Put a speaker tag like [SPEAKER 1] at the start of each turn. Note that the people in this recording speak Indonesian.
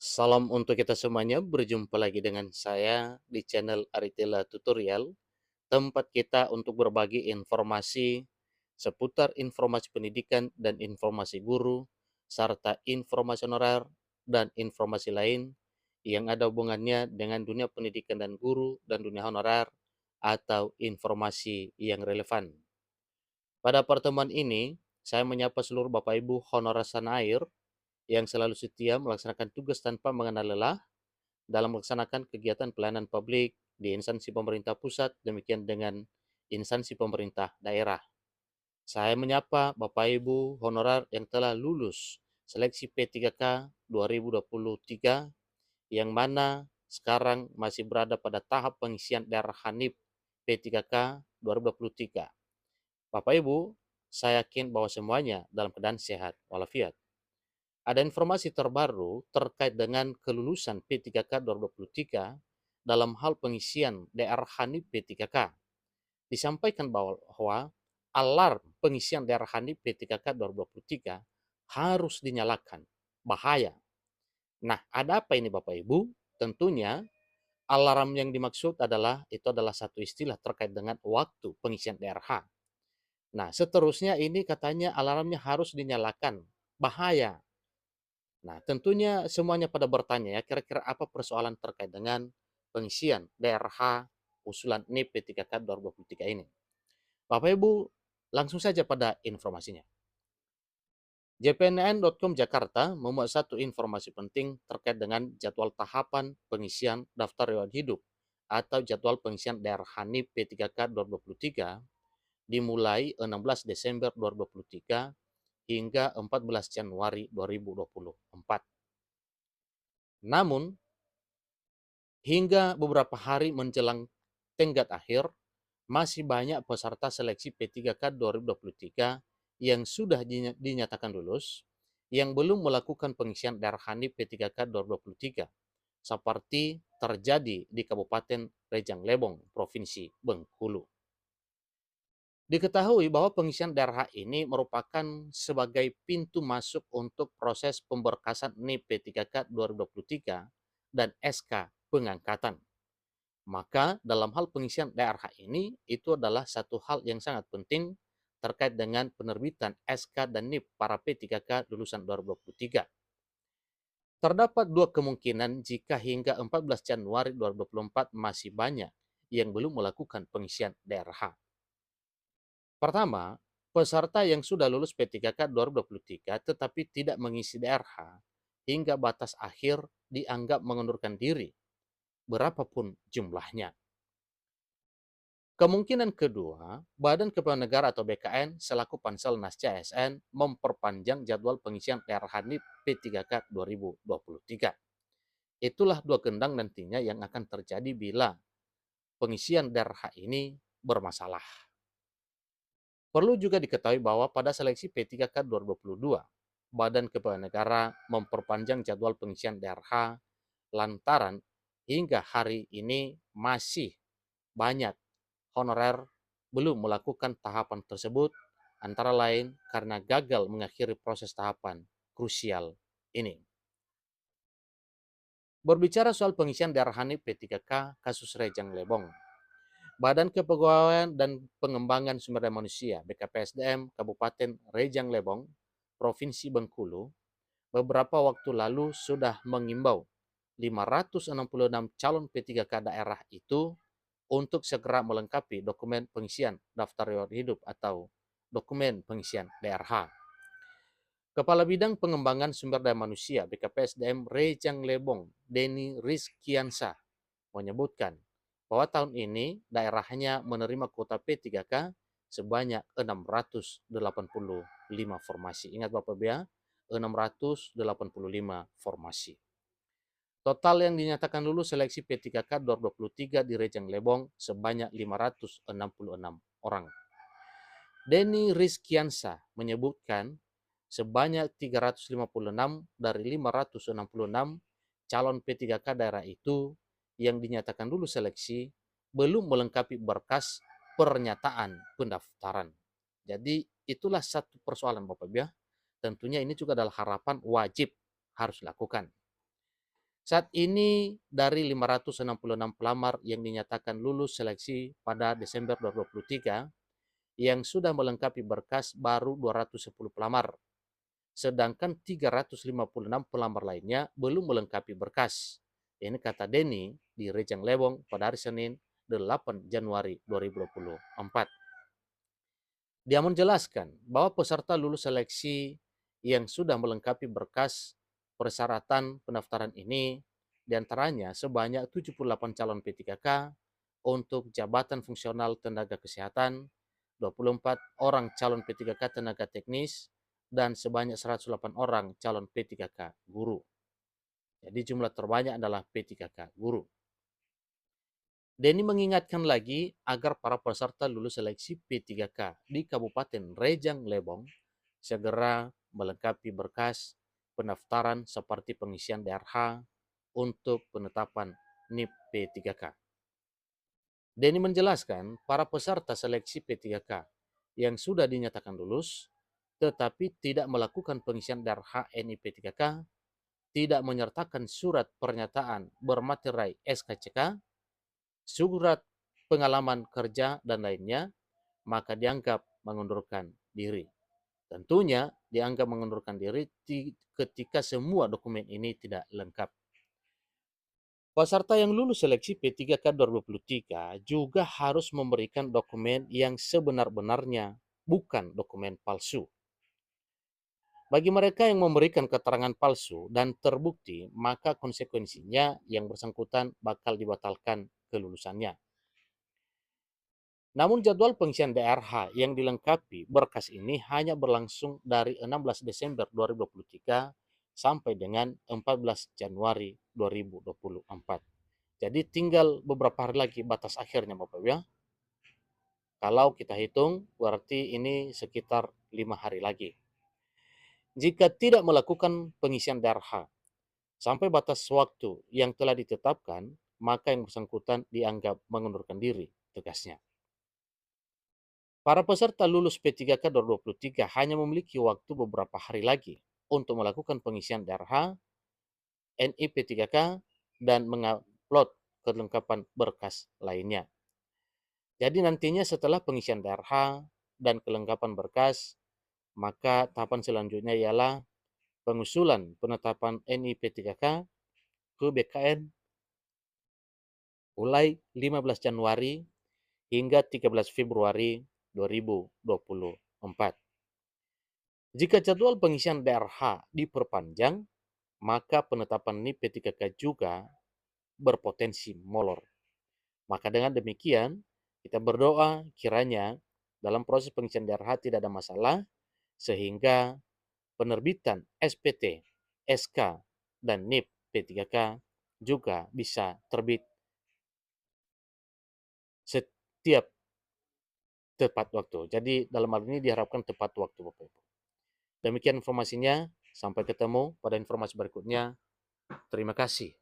[SPEAKER 1] Salam untuk kita semuanya, berjumpa lagi dengan saya di channel Aritella Tutorial, tempat kita untuk berbagi informasi seputar informasi pendidikan dan informasi guru, serta informasi honorer dan informasi lain yang ada hubungannya dengan dunia pendidikan dan guru dan dunia honorer atau informasi yang relevan. Pada pertemuan ini, saya menyapa seluruh Bapak Ibu honorer tanah air yang selalu setia melaksanakan tugas tanpa mengenal lelah dalam melaksanakan kegiatan pelayanan publik di instansi pemerintah pusat, demikian dengan instansi pemerintah daerah. Saya menyapa Bapak Ibu honorer yang telah lulus seleksi P3K 2023 yang mana sekarang masih berada pada tahap pengisian daerah Hanif P3K 2023. Bapak Ibu, saya yakin bahwa semuanya dalam keadaan sehat walafiat. Ada informasi terbaru terkait dengan kelulusan P3K 2023 dalam hal pengisian daerah Hanif P3K. Disampaikan bahwa alarm pengisian daerah Hanif P3K 2023 harus dinyalakan. Bahaya. Nah, ada apa ini Bapak Ibu? Tentunya alarm yang dimaksud adalah satu istilah terkait dengan waktu pengisian DRH. Nah, seterusnya ini katanya alarmnya harus dinyalakan. Bahaya. Nah, tentunya semuanya pada bertanya ya, kira-kira apa persoalan terkait dengan pengisian DRH usulan NIP P3K 2023 ini. Bapak Ibu, langsung saja pada informasinya. JPNN.com Jakarta memuat satu informasi penting terkait dengan jadwal tahapan pengisian daftar riwayat hidup atau jadwal pengisian DRH NIP P3K 2023 dimulai 16 Desember 2023 hingga 14 Januari 2024. Namun, hingga beberapa hari menjelang tenggat akhir, masih banyak peserta seleksi P3K 2023 yang sudah dinyatakan lulus, yang belum melakukan pengisian daerah Hanif P3K 2023, seperti terjadi di Kabupaten Rejang Lebong, Provinsi Bengkulu. Diketahui bahwa pengisian daerah ini merupakan sebagai pintu masuk untuk proses pemberkasan NIP P3K 2023 dan SK pengangkatan. Maka dalam hal pengisian daerah ini itu adalah satu hal yang sangat penting terkait dengan penerbitan SK dan NIP para P3K lulusan 2023. Terdapat dua kemungkinan jika hingga 14 Januari 2024 masih banyak yang belum melakukan pengisian daerah. Pertama, peserta yang sudah lulus P3K 2023 tetapi tidak mengisi DRH hingga batas akhir dianggap mengundurkan diri, berapapun jumlahnya. Kemungkinan kedua, Badan Kepegawaian Negara atau BKN selaku Panselnas CSN memperpanjang jadwal pengisian DRH P3K 2023. Itulah dua gendang nantinya yang akan terjadi bila pengisian DRH ini bermasalah. Perlu juga diketahui bahwa pada seleksi P3K 2022, Badan Kepegawaian Negara memperpanjang jadwal pengisian DRH lantaran hingga hari ini masih banyak honorer belum melakukan tahapan tersebut, antara lain karena gagal mengakhiri proses tahapan krusial ini. Berbicara soal pengisian daerah Hanif P3K kasus Rejang Lebong, Badan Kepegawaian dan Pengembangan Sumber Daya Manusia BKPSDM Kabupaten Rejang Lebong, Provinsi Bengkulu, beberapa waktu lalu sudah mengimbau 566 calon P3K daerah itu untuk segera melengkapi dokumen pengisian daftar riwayat hidup atau dokumen pengisian DRH. Kepala Bidang Pengembangan Sumber Daya Manusia BKPSDM Rejang Lebong, Denny Rizkiansa, menyebutkan bahwa tahun ini daerahnya menerima kuota P3K sebanyak 685 formasi. Ingat Bapak Ibu ya, 685 formasi. Total yang dinyatakan lulus seleksi P3K 2023 di Rejang Lebong sebanyak 566 orang. Denny Rizkiansa menyebutkan sebanyak 356 dari 566 calon P3K daerah itu yang dinyatakan lulus seleksi belum melengkapi berkas pernyataan pendaftaran. Jadi itulah satu persoalan Bapak Ibu ya. Tentunya ini juga adalah harapan wajib harus dilakukan. Saat ini dari 566 pelamar yang dinyatakan lulus seleksi pada Desember 2023, yang sudah melengkapi berkas baru 210 pelamar, sedangkan 356 pelamar lainnya belum melengkapi berkas. Ini kata Denny di Rejang Lebong pada hari Senin 8 Januari 2024. Dia menjelaskan bahwa peserta lulus seleksi yang sudah melengkapi berkas persyaratan pendaftaran ini diantaranya sebanyak 78 calon P3K untuk jabatan fungsional tenaga kesehatan, 24 orang calon P3K tenaga teknis, dan sebanyak 108 orang calon P3K guru. Jadi jumlah terbanyak adalah P3K guru. Denny mengingatkan lagi agar para peserta lulus seleksi P3K di Kabupaten Rejang Lebong segera melengkapi berkas pendaftaran seperti pengisian DRH untuk penetapan NIP P3K. Denny menjelaskan para peserta seleksi P3K yang sudah dinyatakan lulus tetapi tidak melakukan pengisian DRH NIP P3K, tidak menyertakan surat pernyataan bermaterai SKCK, surat pengalaman kerja, dan lainnya, maka dianggap mengundurkan diri. Tentunya dianggap mengundurkan diri ketika semua dokumen ini tidak lengkap. Peserta yang lulus seleksi P3K 2023 juga harus memberikan dokumen yang sebenar-benarnya, bukan dokumen palsu. Bagi mereka yang memberikan keterangan palsu dan terbukti, maka konsekuensinya yang bersangkutan bakal dibatalkan kelulusannya. Namun jadwal pengisian DRH yang dilengkapi berkas ini hanya berlangsung dari 16 Desember 2023 sampai dengan 14 Januari 2024. Jadi tinggal beberapa hari lagi batas akhirnya Bapak Ibu ya. Kalau kita hitung berarti ini sekitar 5 hari lagi. Jika tidak melakukan pengisian DRH sampai batas waktu yang telah ditetapkan, maka yang bersangkutan dianggap mengundurkan diri, tegasnya. Para peserta lulus P3K 2023 hanya memiliki waktu beberapa hari lagi untuk melakukan pengisian DRH, NIP P3K, dan mengupload kelengkapan berkas lainnya. Jadi nantinya setelah pengisian DRH dan kelengkapan berkas, maka tahapan selanjutnya ialah pengusulan penetapan NIP P3K ke BKN mulai 15 Januari hingga 13 Februari 2024. Jika jadwal pengisian DRH diperpanjang, maka penetapan NIP P3K juga berpotensi molor. Maka dengan demikian, kita berdoa kiranya dalam proses pengisian DRH tidak ada masalah, sehingga penerbitan SPT, SK, dan NIP P3K juga bisa terbit setiap tepat waktu. Jadi dalam hal ini diharapkan tepat waktu Bapak Ibu. Demikian informasinya, sampai ketemu pada informasi berikutnya. Terima kasih.